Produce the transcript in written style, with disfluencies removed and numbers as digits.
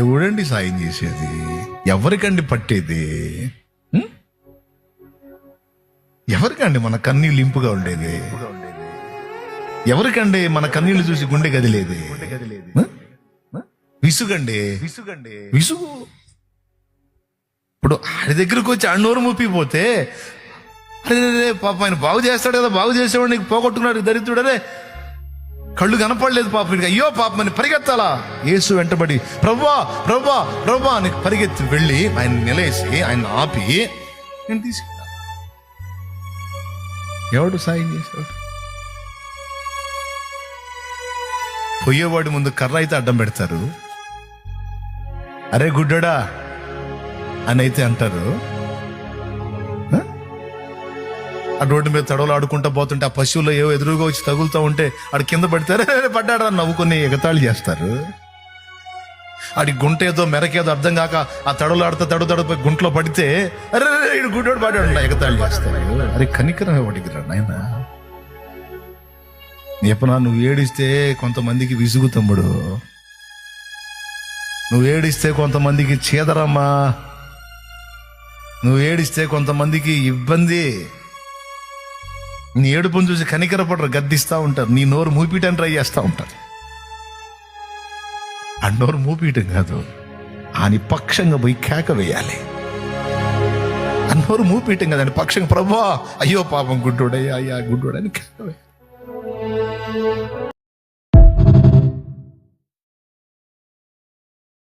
ఎవడండి సాయం చేసేది? ఎవరికండి పట్టేది? ఎవరికండి మన కన్నీళ్ళు ఇంపుగా ఉండేది? ఎవరికండి మన కన్నీళ్లు చూసి గుండె గదిలేది? విసుగండి, విసుగు. ఇప్పుడు ఆడి దగ్గరకు వచ్చి అన్నోరు ముప్పిపోతే, అరే పాప ఆయన బాగు చేస్తాడు కదా, బాగు చేసేవాడు నీకు పోగొట్టుకున్నాడు దరిద్రుడరే, కళ్ళు కనపడలేదు పాప నీకు, అయ్యో పాప అని పరిగెత్తాలా? యేసు వెంటబడి ప్రభువా ప్రభువా ప్రభువా అని పరిగెత్తి వెళ్ళి ఆయన నిలేసి ఆయన ఆపి నేను తీసుకెళ్ళా. ఎవడు సాయం చేశాడు? పోయేవాడి ముందు కర్ర అయితే అడ్డం పెడతారు, అరే గుడ్డడా అని అయితే అంటారు. ఆ రోడ్డు మీద తడవలు ఆడుకుంటా పోతుంటే ఆ పశువుల్లో ఏవో ఎదురుగా వచ్చి తగులుతూ ఉంటే ఆడు కింద పడితే పడ్డాడు అని నవ్వుకుని ఎగతాళి చేస్తారు. ఆడి గుంట ఏదో మెరకేదో అర్థం కాక ఆ తడవలు ఆడుతా తడుపోయి గుంటలో పడితే అరే ఇడు గుడ్డోడు పడ్డాడు ఎగతాళి చేస్తారు. అరే కనికరం వాడికి రా నాయన. ఎప్పుడా నువ్వు ఏడిస్తే కొంతమందికి విసుగు తమ్ముడు, నువ్వు ఏడిస్తే కొంతమందికి చీదరమ్మా, నువ్వు ఏడిస్తే కొంతమందికి ఇబ్బంది. నీ ఏడుపును చూసి కనికరపడరు, గద్దిస్తూ ఉంటారు, నీ నోరు మూపియటానికి ట్రై చేస్తూ ఉంటారు. ఆ నోరు మూపియటం కాదు, ఆని పక్షంగా పోయి కేక వేయాలి. ఆ నోరు మూపియటం కాదు, పక్షంగా ప్రభువా అయ్యో పాపం గుడ్డోడయ్యా అయ్యా గుడ్డోడని కేక వేయాలి.